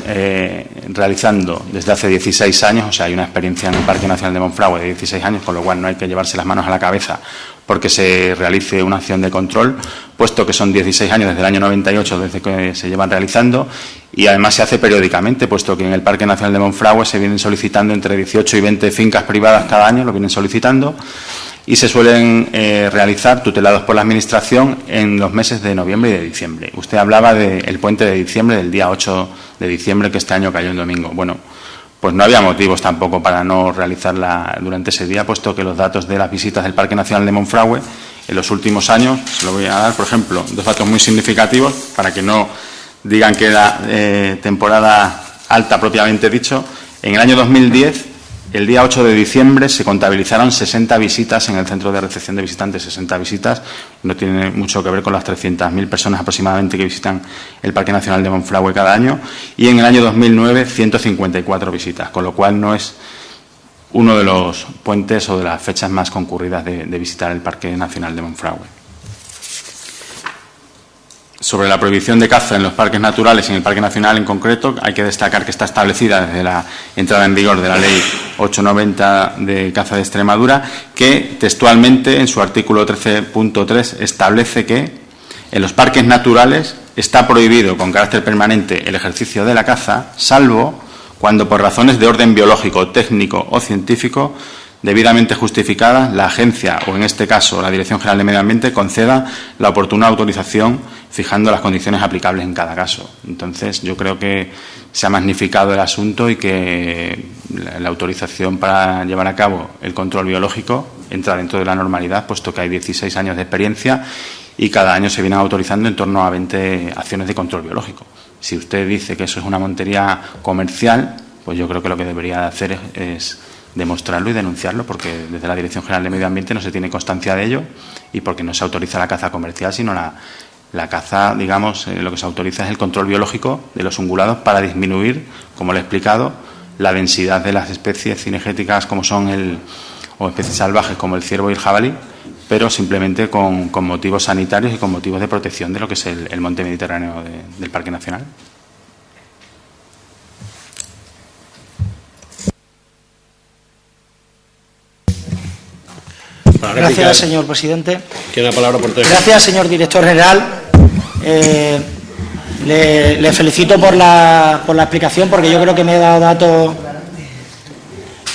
realizando desde hace 16 años, o sea, hay una experiencia en el Parque Nacional de Monfragüe de 16 años, con lo cual no hay que llevarse las manos a la cabeza porque se realice una acción de control, puesto que son 16 años desde el año 98 desde que se llevan realizando, y además se hace periódicamente, puesto que en el Parque Nacional de Monfragüe se vienen solicitando entre 18 y 20 fincas privadas cada año, lo vienen solicitando, y se suelen realizar, tutelados por la Administración, en los meses de noviembre y de diciembre. Usted hablaba del puente de diciembre, del día 8 de diciembre, que este año cayó en domingo. Bueno, pues no había motivos tampoco para no realizarla durante ese día, puesto que los datos de las visitas del Parque Nacional de Monfragüe en los últimos años, se lo voy a dar, por ejemplo, 2 datos muy significativos, para que no digan que era temporada alta propiamente dicho. En el año 2010, el día 8 de diciembre, se contabilizaron 60 visitas en el centro de recepción de visitantes. 60 visitas, no tiene mucho que ver con las 300.000 personas aproximadamente que visitan el Parque Nacional de Monfragüe cada año. Y en el año 2009, 154 visitas, con lo cual no es uno de los puentes o de las fechas más concurridas de visitar el Parque Nacional de Monfragüe. Sobre la prohibición de caza en los parques naturales y en el Parque Nacional en concreto, hay que destacar que está establecida desde la entrada en vigor de la Ley 890 de caza de Extremadura, que textualmente en su artículo 13.3 establece que en los parques naturales está prohibido con carácter permanente el ejercicio de la caza, salvo cuando por razones de orden biológico, técnico o científico debidamente justificadas, la agencia, o en este caso la Dirección General de Medio Ambiente, conceda la oportuna autorización fijando las condiciones aplicables en cada caso. Entonces, yo creo que se ha magnificado el asunto y que la autorización para llevar a cabo el control biológico entra dentro de la normalidad, puesto que hay 16 años de experiencia y cada año se vienen autorizando en torno a 20 acciones de control biológico. Si usted dice que eso es una montería comercial, pues yo creo que lo que debería hacer es demostrarlo y denunciarlo, porque desde la Dirección General de Medio Ambiente no se tiene constancia de ello y porque no se autoriza la caza comercial, sino la caza, digamos, lo que se autoriza es el control biológico de los ungulados para disminuir, como le he explicado, la densidad de las especies cinegéticas como son o especies salvajes como el ciervo y el jabalí, pero simplemente con motivos sanitarios y con motivos de protección de lo que es el monte mediterráneo del Parque Nacional. Gracias, señor presidente. Tiene la palabra por tres. Gracias, señor director general. Le felicito por la explicación, porque yo creo que me ha dado datos.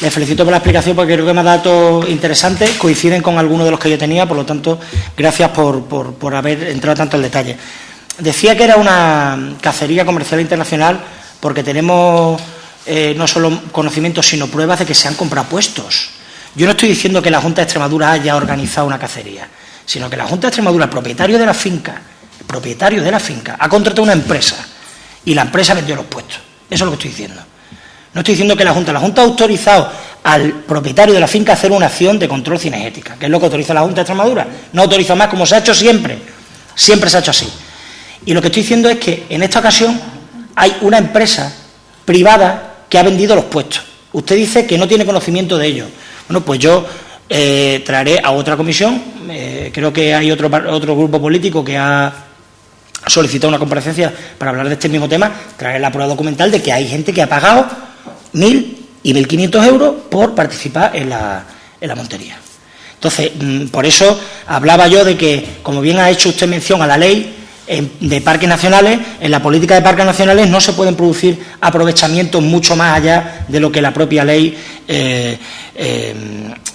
Le felicito por la explicación porque creo que me ha dado datos interesantes, coinciden con algunos de los que yo tenía, por lo tanto, gracias por haber entrado tanto en detalle. Decía que era una cacería comercial internacional porque tenemos no solo conocimientos, sino pruebas de que se han comprado puestos. Yo no estoy diciendo que la Junta de Extremadura haya organizado una cacería, sino que la Junta de Extremadura, el propietario de la finca, ha contratado una empresa y la empresa vendió los puestos. Eso es lo que estoy diciendo. No estoy diciendo que la Junta ha autorizado al propietario de la finca a hacer una acción de control cinegética, que es lo que autoriza la Junta de Extremadura. No autoriza más, como se ha hecho siempre. Siempre se ha hecho así. Y lo que estoy diciendo es que en esta ocasión hay una empresa privada que ha vendido los puestos. Usted dice que no tiene conocimiento de ello. Bueno, pues yo traeré a otra comisión, creo que hay otro grupo político que ha solicitado una comparecencia para hablar de este mismo tema, traeré la prueba documental de que hay gente que ha pagado 1.000 y 1.500 euros por participar en la montería. Entonces, por eso hablaba yo de que, como bien ha hecho usted mención a la ley de parques nacionales, en la política de parques nacionales no se pueden producir aprovechamientos mucho más allá de lo que la propia ley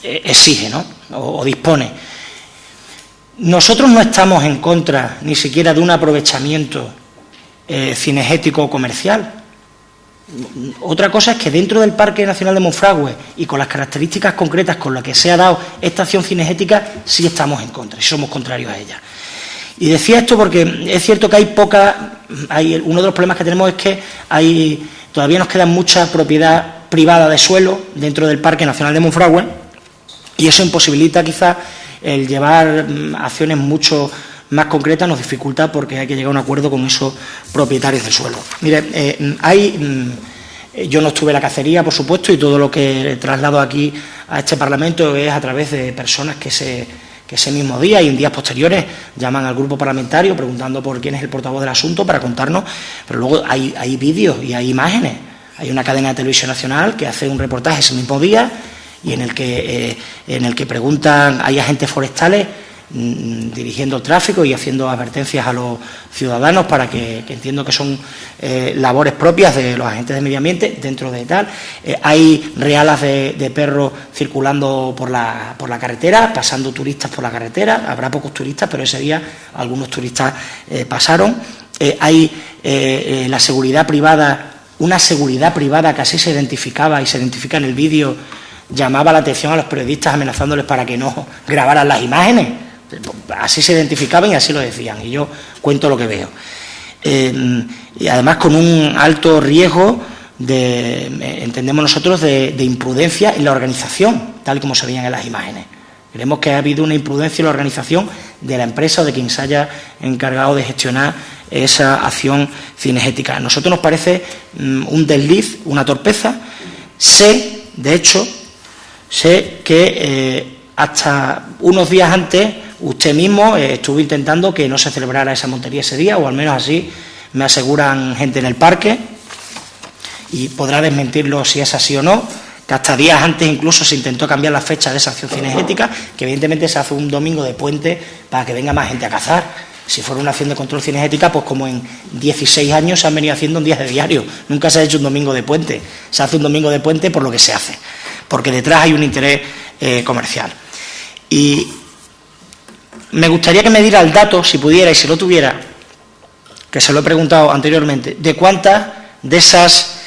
exige, ¿no? o dispone. Nosotros no estamos en contra ni siquiera de un aprovechamiento cinegético o comercial. Otra cosa es que dentro del Parque Nacional de Monfragüe y con las características concretas con las que se ha dado esta acción cinegética, sí estamos en contra y somos contrarios a ella. Y decía esto porque es cierto que uno de los problemas que tenemos es que todavía nos queda mucha propiedad privada de suelo dentro del Parque Nacional de Monfragüe y eso imposibilita quizás el llevar acciones mucho más concretas, nos dificulta porque hay que llegar a un acuerdo con esos propietarios del suelo. Mire, yo no estuve en la cacería, por supuesto, y todo lo que traslado aquí a este Parlamento es a través de personas que ese mismo día y en días posteriores llaman al grupo parlamentario preguntando por quién es el portavoz del asunto para contarnos, pero luego hay vídeos y hay imágenes. Hay una cadena de televisión nacional que hace un reportaje ese mismo día y en el que preguntan, hay agentes forestales dirigiendo el tráfico y haciendo advertencias a los ciudadanos para que entiendo que son labores propias de los agentes de medio ambiente dentro de tal. Hay realas de perros circulando por la carretera, pasando turistas por la carretera. Habrá pocos turistas, pero ese día algunos turistas pasaron. Hay la seguridad privada, una seguridad privada que así se identificaba y se identifica en el vídeo, llamaba la atención a los periodistas amenazándoles para que no grabaran las imágenes. Así se identificaban y así lo decían, y yo cuento lo que veo. Y además con un alto riesgo entendemos nosotros, de imprudencia en la organización, tal y como se veían en las imágenes. Creemos que ha habido una imprudencia en la organización de la empresa o de quien se haya encargado de gestionar esa acción cinegética. A nosotros nos parece un desliz, una torpeza. Sé que hasta unos días antes usted mismo estuvo intentando que no se celebrara esa montería ese día, o al menos así me aseguran gente en el parque, y podrá desmentirlo si es así o no, que hasta días antes incluso se intentó cambiar la fecha de esa acción cinegética, que evidentemente se hace un domingo de puente para que venga más gente a cazar. Si fuera una acción de control cinegética, pues como en 16 años se han venido haciendo en días de diario, nunca se ha hecho un domingo de puente, se hace un domingo de puente por lo que se hace, porque detrás hay un interés comercial. Y me gustaría que me diera el dato, si pudiera y si lo tuviera, que se lo he preguntado anteriormente, de cuántas de esas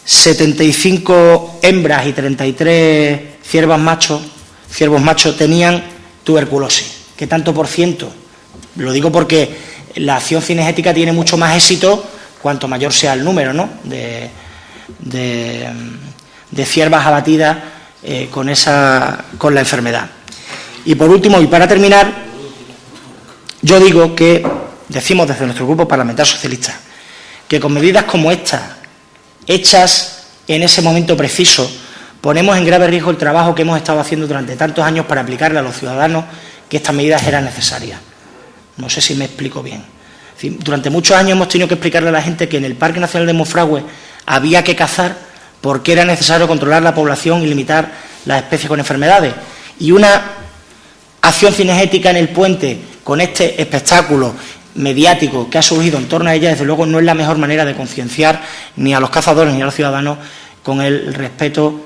75 hembras y 33 ciervos machos tenían tuberculosis. ¿Qué tanto por ciento? Lo digo porque la acción cinegética tiene mucho más éxito cuanto mayor sea el número, ¿no?, de ciervas abatidas con la enfermedad. Y por último, y para terminar, yo digo que, decimos desde nuestro grupo parlamentario socialista, que con medidas como estas, hechas en ese momento preciso, ponemos en grave riesgo el trabajo que hemos estado haciendo durante tantos años para aplicarle a los ciudadanos que estas medidas eran necesarias. No sé si me explico bien. Durante muchos años hemos tenido que explicarle a la gente que en el Parque Nacional de Monfragüe había que cazar porque era necesario controlar la población y limitar las especies con enfermedades. Y una acción cinegética en el puente con este espectáculo mediático que ha surgido en torno a ella, desde luego no es la mejor manera de concienciar ni a los cazadores ni a los ciudadanos con el respeto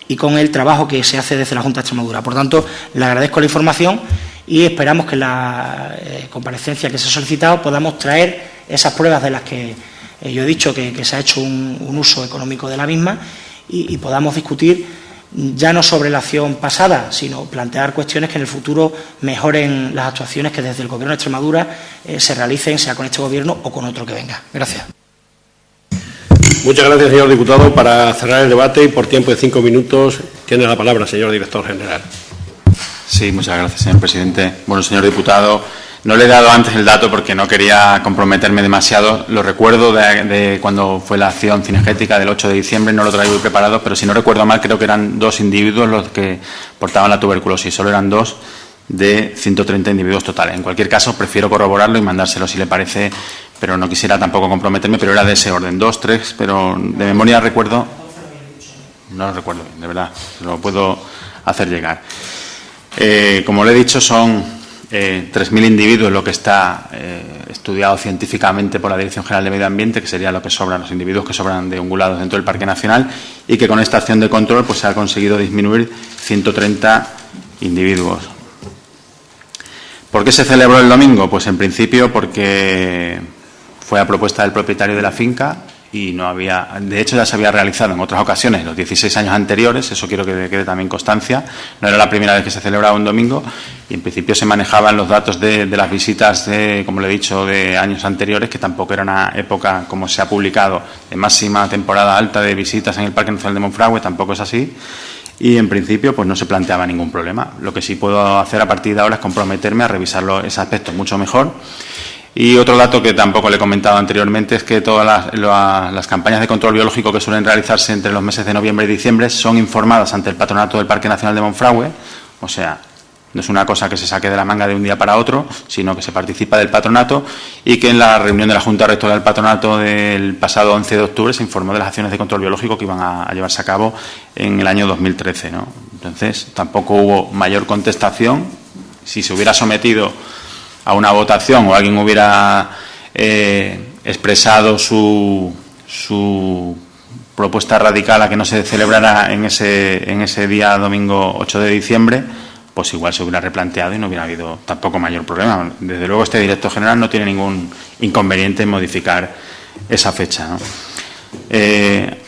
y con el trabajo que se hace desde la Junta de Extremadura. Por tanto, le agradezco la información y esperamos que en la comparecencia que se ha solicitado podamos traer esas pruebas de las que yo he dicho que se ha hecho un uso económico de la misma y podamos discutir ya no sobre la acción pasada, sino plantear cuestiones que en el futuro mejoren las actuaciones que desde el Gobierno de Extremadura se realicen, sea con este Gobierno o con otro que venga. Gracias. Muchas gracias, señor diputado. Para cerrar el debate y por tiempo de 5 minutos, tiene la palabra el señor director general. Sí, muchas gracias, señor presidente. Bueno, señor diputado, no le he dado antes el dato porque no quería comprometerme demasiado. Lo recuerdo de cuando fue la acción cinegética del 8 de diciembre, no lo traigo muy preparado, pero si no recuerdo mal, creo que eran 2 individuos los que portaban la tuberculosis. Solo eran 2 de 130 individuos totales. En cualquier caso, prefiero corroborarlo y mandárselo si le parece, pero no quisiera tampoco comprometerme, pero era de ese orden, 2, 3, pero de memoria recuerdo. no lo recuerdo bien, de verdad, se lo puedo hacer llegar. Como le he dicho, son 3.000 individuos lo que está estudiado científicamente por la Dirección General de Medio Ambiente, que sería lo que sobran, los individuos que sobran de ungulados dentro del Parque Nacional, y que con esta acción de control pues se ha conseguido disminuir 130 individuos. ¿Por qué se celebró el domingo? Pues en principio porque fue a propuesta del propietario de la finca y no había, de hecho ya se había realizado en otras ocasiones, en los 16 años anteriores, eso quiero que quede también constancia, no era la primera vez que se celebraba un domingo y en principio se manejaban los datos de las visitas, como le he dicho, de años anteriores, que tampoco era una época, como se ha publicado, de máxima temporada alta de visitas en el Parque Nacional de Monfragüe, tampoco es así. Y en principio pues no se planteaba ningún problema. Lo que sí puedo hacer a partir de ahora es comprometerme a revisarlo ese aspecto mucho mejor. Y otro dato que tampoco le he comentado anteriormente es que todas las campañas de control biológico que suelen realizarse entre los meses de noviembre y diciembre son informadas ante el Patronato del Parque Nacional de Monfragüe, o sea, no es una cosa que se saque de la manga de un día para otro, sino que se participa del patronato y que en la reunión de la Junta Rectora del Patronato del pasado 11 de octubre se informó de las acciones de control biológico que iban a llevarse a cabo en el año 2013, ¿no? Entonces, tampoco hubo mayor contestación. Si se hubiera sometido a una votación o alguien hubiera expresado su propuesta radical a que no se celebrara en ese día domingo 8 de diciembre, pues igual se hubiera replanteado y no hubiera habido tampoco mayor problema. Desde luego este director general no tiene ningún inconveniente en modificar esa fecha, ¿no?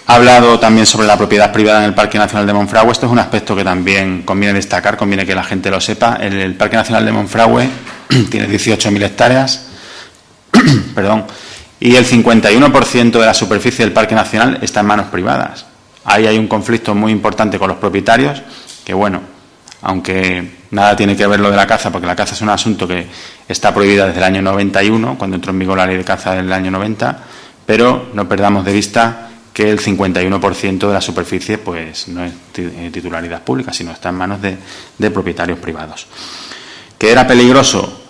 Ha hablado también sobre la propiedad privada en el Parque Nacional de Monfragüe. Esto es un aspecto que también conviene destacar, conviene que la gente lo sepa. El Parque Nacional de Monfragüe tiene 18.000 hectáreas perdón, y el 51% de la superficie del Parque Nacional está en manos privadas. Ahí hay un conflicto muy importante con los propietarios, que bueno, aunque nada tiene que ver lo de la caza, porque la caza es un asunto que está prohibida desde el año 91, cuando entró en vigor la ley de caza del año 90, pero no perdamos de vista que el 51% de la superficie pues no es titularidad pública, sino está en manos de propietarios privados. ¿Que era peligroso?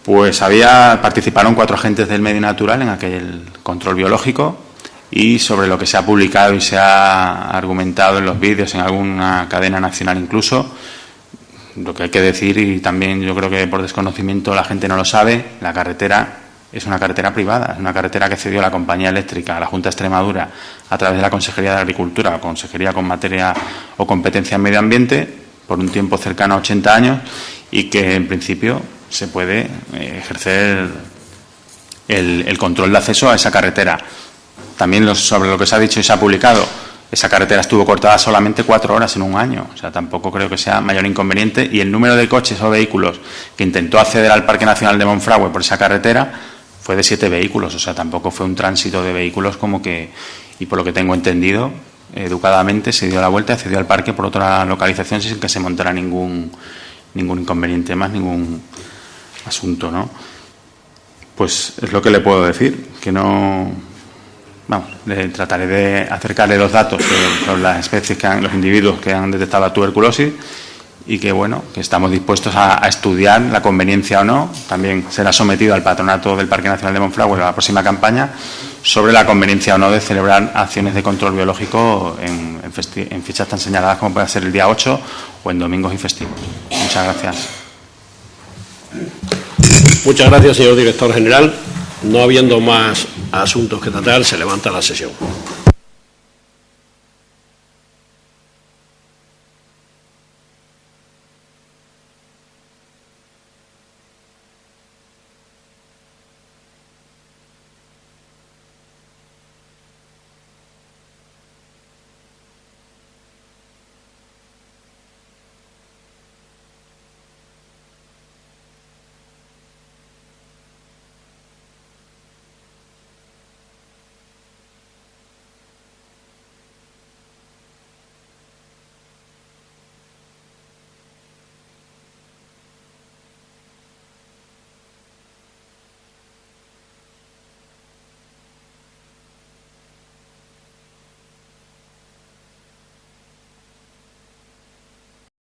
Pues participaron 4 agentes del medio natural en aquel control biológico, y sobre lo que se ha publicado y se ha argumentado en los vídeos, en alguna cadena nacional incluso, lo que hay que decir, y también yo creo que por desconocimiento la gente no lo sabe, la carretera es una carretera privada, es una carretera que cedió la compañía eléctrica a la Junta de Extremadura a través de la Consejería de Agricultura, o Consejería con materia o competencia en medio ambiente, por un tiempo cercano a 80 años, y que en principio se puede ejercer el control de acceso a esa carretera. También sobre lo que se ha dicho y se ha publicado, esa carretera estuvo cortada solamente 4 horas en un año, o sea, tampoco creo que sea mayor inconveniente, y el número de coches o vehículos que intentó acceder al Parque Nacional de Monfragüe por esa carretera fue de 7 vehículos, o sea, tampoco fue un tránsito de vehículos como que, y por lo que tengo entendido, educadamente se dio la vuelta y accedió al parque por otra localización sin que se montara ningún inconveniente más, ningún asunto, ¿no? Pues es lo que le puedo decir, que no... Vamos, trataré de acercarle los datos sobre las especies, los individuos que han detectado la tuberculosis, y que bueno, que estamos dispuestos a estudiar la conveniencia o no. También será sometido al patronato del Parque Nacional de Monfragüe en la próxima campaña sobre la conveniencia o no de celebrar acciones de control biológico en fechas tan señaladas como puede ser el día 8 o en domingos y festivos. Muchas gracias. Muchas gracias, señor director general. No habiendo más asuntos que tratar, se levanta la sesión.